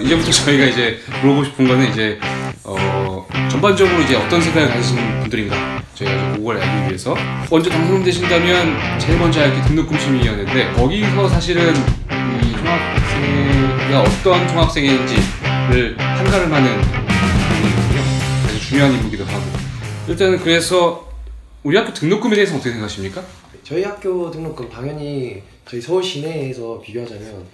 이제부터 저희가 이제 물어보고 싶은 거는 이제 전반적으로 이제 어떤 생각을 가지신 분들인가 저희가 그걸 알기 위해서 먼저 당선되신다면 제일 먼저 할 게 등록금 심의위원회인데 거기서 사실은 이 총학생회가 어떤 총학생회인지를 판가름하는 부분이거든요. 아주 중요한 인물이기도 하고 일단은 그래서 우리 학교 등록금에 대해서 어떻게 생각하십니까? 저희 학교 등록금 당연히 저희 서울 시내에서 비교하자면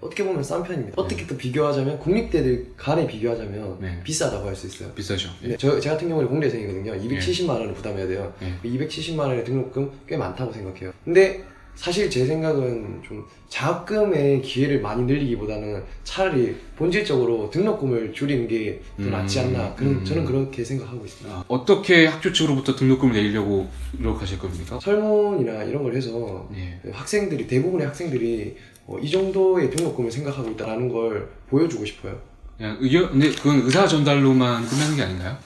어떻게 보면 싼 편입니다. 어떻게 또 비교하자면 국립대들 간에 비교하자면 비싸다고 할 수 있어요. 비싸죠. 저 같은 경우는 공대생이거든요. 270만 원을 부담해야 돼요. 270만 원의 등록금 꽤 많다고 생각해요. 근데 사실 제 생각은 좀 장학금의 기회를 많이 늘리기보다는 차라리 본질적으로 등록금을 줄이는 게 더 낫지 않나 저는 그렇게 생각하고 있습니다. 어떻게 학교 측으로부터 등록금을 내리려고 노력하실 겁니까? 설문이나 이런 걸 해서 학생들이 대부분의 학생들이 이 정도의 등록금을 생각하고 있다는 걸 보여주고 싶어요. 그냥 근데 그건 의사 전달로만 끝나는 게 아닌가요?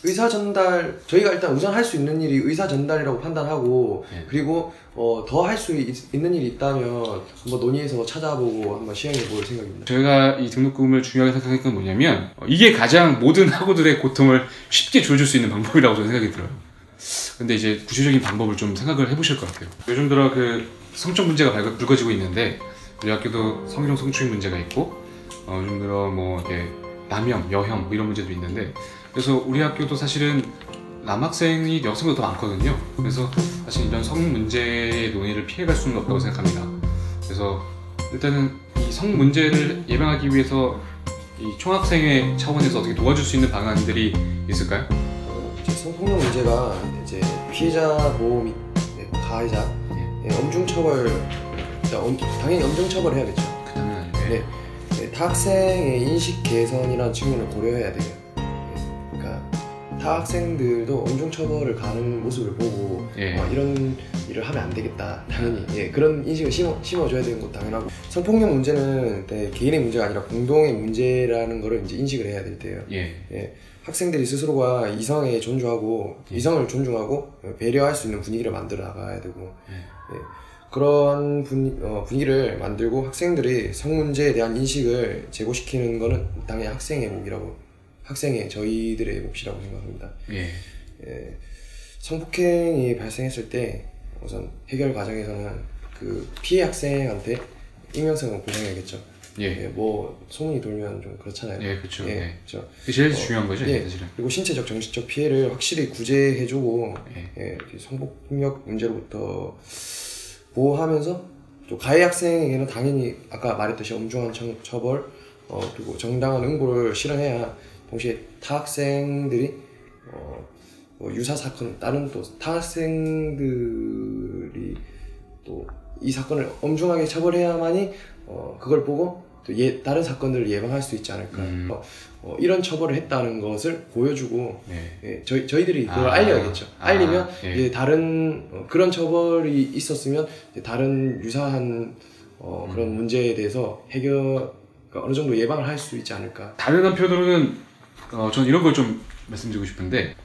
의사 전달, 저희가 일단 우선 할 수 있는 일이 의사 전달이라고 판단하고 그리고 더 할 수 있는 일이 있다면 한번 논의해서 찾아보고 한번 시행해 볼 생각입니다. 저희가 이 등록금을 중요하게 생각했던 건 뭐냐면 이게 가장 모든 학우들의 고통을 쉽게 줄여줄 수 있는 방법이라고 저는 생각이 들어요. 근데 이제 구체적인 방법을 좀 생각을 해보실 것 같아요. 요즘 들어 그 성적 문제가 불거지고 있는데 우리 학교도 성희롱 성추행 문제가 있고 요즘 들어 뭐 이렇게 남혐, 여혐 뭐 이런 문제도 있는데 그래서 우리 학교도 사실은 남학생이 여성보다 더 많거든요. 그래서 사실 이런 성 문제의 논의를 피해갈 수는 없다고 생각합니다. 그래서 일단은 이 성 문제를 예방하기 위해서 이 총학생회 차원에서 어떻게 도와줄 수 있는 방안들이 있을까요? 성폭력 문제가 이제 피해자 보호 및 가해자 엄중 처벌, 당연히 엄중 처벌해야겠죠. 당연하죠. 타 학생의 인식 개선이라는 측면을 고려해야 돼요. 타 학생들도 엄중 처벌을 가는 모습을 보고 이런 일을 하면 안 되겠다 당연히 그런 인식을 심어줘야 되는 것도 당연하고 성폭력 문제는 개인의 문제가 아니라 공동의 문제라는 거를 이제 인식을 해야 될 때예요. 학생들이 스스로가 이성에 존중하고 이성을 존중하고 배려할 수 있는 분위기를 만들어 나가야 되고 그런 분위기를 만들고 학생들이 성 문제에 대한 인식을 제고시키는 거는 당연히 학생의 몫이라고 저희들의 몫이라고 생각합니다. 성폭행이 발생했을 때 우선 해결 과정에서는 그 피해 학생한테 익명성을 보장해야겠죠. 뭐 소문이 돌면 좀 그렇잖아요. 그렇죠. 그렇죠. 그게 제일 중요한 거죠, 사실은. 그리고 신체적, 정신적 피해를 확실히 구제해주고 성폭력 문제로부터 보호하면서 또 가해 학생에게는 당연히 아까 말했듯이 엄중한 처벌 그리고 정당한 응고를 실현해야 동시에 타 학생들이 유사 사건 다른 또 타 학생들이 또 이 사건을 엄중하게 처벌해야만이 그걸 보고 또 다른 사건들을 예방할 수 있지 않을까. 이런 처벌을 했다는 것을 보여주고 저희들이 그걸 알려야겠죠. 알리면 이제 다른 그런 처벌이 있었으면 다른 유사한 그런 문제에 대해서 어느 정도 예방을 할 수 있지 않을까. 다른 한편으로는 저는 이런 걸 좀 말씀드리고 싶은데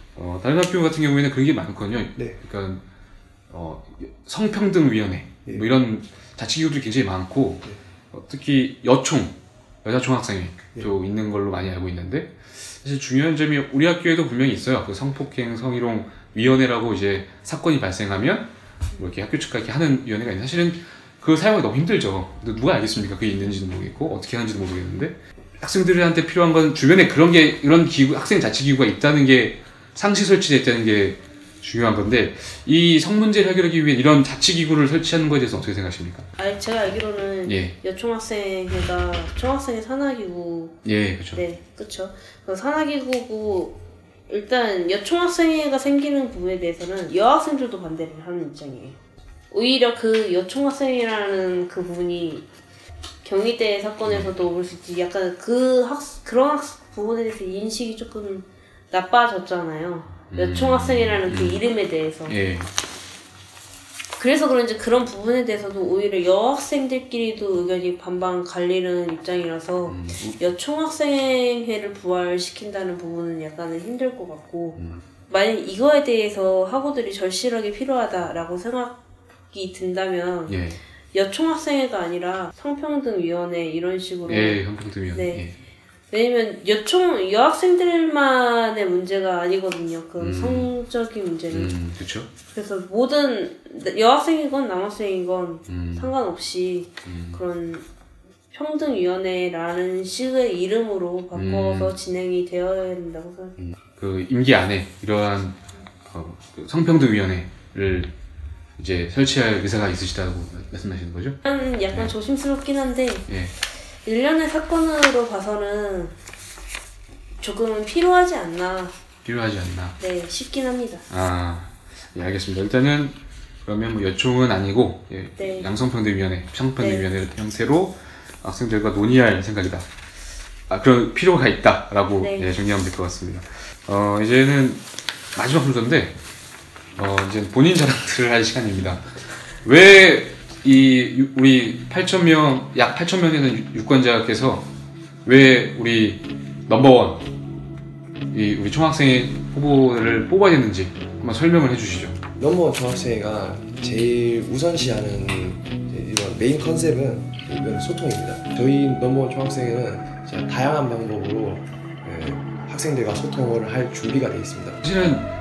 다른 학교 같은 경우에는 그런 게 많거든요. 그러니까 성평등위원회 뭐 이런 자치기구들이 굉장히 많고 특히 여자 총학생회도 있는 걸로 많이 알고 있는데 사실 중요한 점이 우리 학교에도 분명히 있어요. 그 성폭행 성희롱 위원회라고 이제 사건이 발생하면 뭐 이렇게 학교 측과 이렇게 하는 위원회가 있는데 사실은 그거 사용하기 너무 힘들죠. 근데 누가 알겠습니까? 그게 있는지도 모르겠고 어떻게 하는지도 모르겠는데 학생들한테 필요한 건 주변에 이런 기구, 학생 자치기구가 있다는 게 상시 설치되어 있다는 게 중요한 건데 이 성문제를 해결하기 위해 이런 자치기구를 설치하는 거에 대해서 어떻게 생각하십니까? 제가 알기로는 여총학생회가 총학생회 산하기구 그렇죠. 그렇죠. 산하기구고 일단 여총학생회가 생기는 부분에 대해서는 여학생들도 반대를 하는 입장이에요. 오히려 그 여총학생회라는 그 부분이 경희대 사건에서도 볼 수 있지 약간 그런 부분에 대해서 인식이 조금 나빠졌잖아요. 여총학생이라는 그 이름에 대해서. 그래서 그런지 그런 부분에 대해서도 오히려 여학생들끼리도 의견이 반반 갈리는 입장이라서 여총학생회를 부활시킨다는 부분은 약간은 힘들 것 같고 만약 이거에 대해서 학우들이 절실하게 필요하다라고 생각이 든다면 여총학생회가 아니라 성평등위원회 이런 식으로. 예, 성평등위원회. 네. 예. 왜냐면 여학생들만의 문제가 아니거든요. 그 성적인 문제는. 그렇죠. 그래서 모든 여학생이건 남학생이건 상관없이 그런 평등위원회라는 식의 이름으로 바꿔서 진행이 되어야 된다고 생각합니다. 그 임기 안에 이러한 그 성평등위원회를 이제 설치할 의사가 있으시다고 말씀하시는 거죠? 약간 조심스럽긴 한데 예. 일련의 사건으로 봐서는 조금 필요하지 않나. 필요하지 않나. 네, 싶긴 합니다. 예, 알겠습니다. 일단은 그러면 뭐 여총은 아니고 예, 네. 양성평등위원회, 성평등위원회 형태로 학생들과 논의할 생각이다. 그런 필요가 있다라고 네. 예, 정리하면 될 것 같습니다. 이제는 마지막 순서인데 이제 본인 자랑들을 할 시간입니다. 왜 우리 8,000명, 약 8,000명에 되는 유권자께서 왜 우리 넘버원 우리 총학생회 후보를 뽑아야 되는지 한번 설명을 해주시죠. 넘버원 총학생회가 제일 우선시하는 이런 메인 컨셉은 이건 소통입니다. 저희 넘버원 총학생회는 진짜 다양한 방법으로 학생들과 소통을 할 준비가 되어 있습니다. 사실은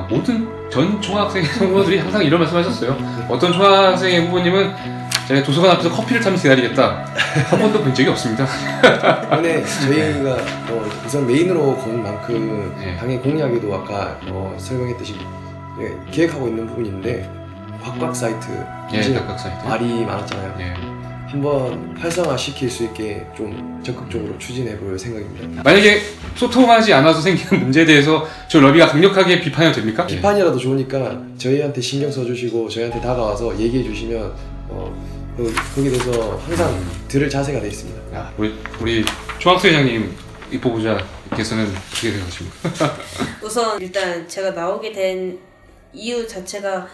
모든 전 총학생회 후보들이 항상 이런 말씀하셨어요. 어떤 총학생회 후보님은 제가 도서관 앞에서 커피를 타면서 기다리겠다. 한 번도 본 적이 없습니다. 근데 저희가 우선 메인으로 건 만큼 네. 당의 공약에도 아까 설명했듯이 기획하고 있는 부분인데 곽곽 사이트, 각각 사이트 말이 많았잖아요. 예. 한번 활성화 시킬 수 있게 좀 적극적으로 추진해 볼 생각입니다. 만약에 소통하지 않아서 생기는 문제에 대해서 저 러비가 강력하게 비판해도 됩니까? 비판이라도 좋으니까 저희한테 신경 써주시고 저희한테 다가와서 얘기해 주시면 거기에 대해서 항상 들을 자세가 되어 있습니다. 야, 우리 총학생 회장님 입법부자께서는 어떻게 생각하십니까? 우선 일단 제가 나오게 된 이유 자체가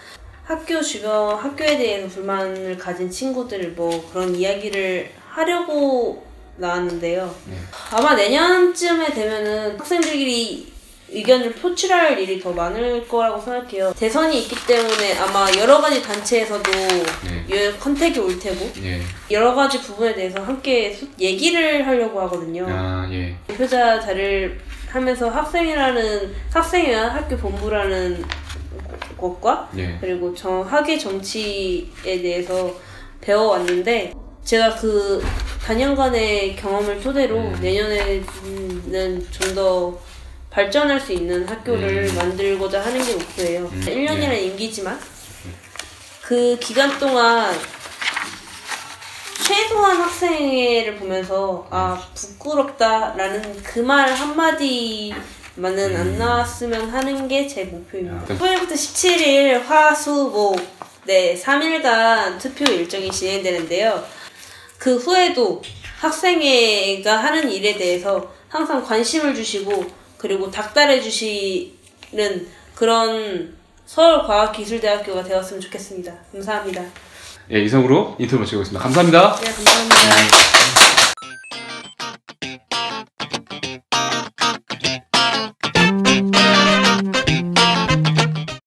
학교 주변 학교에 대해서 불만을 가진 친구들 뭐 그런 이야기를 하려고 나왔는데요. 네. 아마 내년쯤에 되면은 학생들끼리 의견을 표출할 일이 더 많을 거라고 생각해요. 대선이 있기 때문에 아마 여러 가지 단체에서도 이 컨택이 올 테고 여러 가지 부분에 대해서 함께 얘기를 하려고 하거든요. 대표자자를 하면서 학생회와 학교 본부라는 것과 그리고 학예 정치에 대해서 배워왔는데 제가 그 단연간의 경험을 토대로 내년에는 좀 더 발전할 수 있는 학교를 만들고자 하는 게 목표예요. 1년이라는 임기지만 그 기간 동안 최소한 학생회를 보면서 부끄럽다라는 그 말 한마디만은 안 나왔으면 하는 게 제 목표입니다. 9일부터 17일 화수목 3일간 투표 일정이 진행되는데요. 그 후에도 학생회가 하는 일에 대해서 항상 관심을 주시고 그리고 닥달해 주시는 그런 서울과학기술대학교가 되었으면 좋겠습니다. 감사합니다. 이상으로 인터뷰 마치겠습니다. 감사합니다. 네, 감사합니다.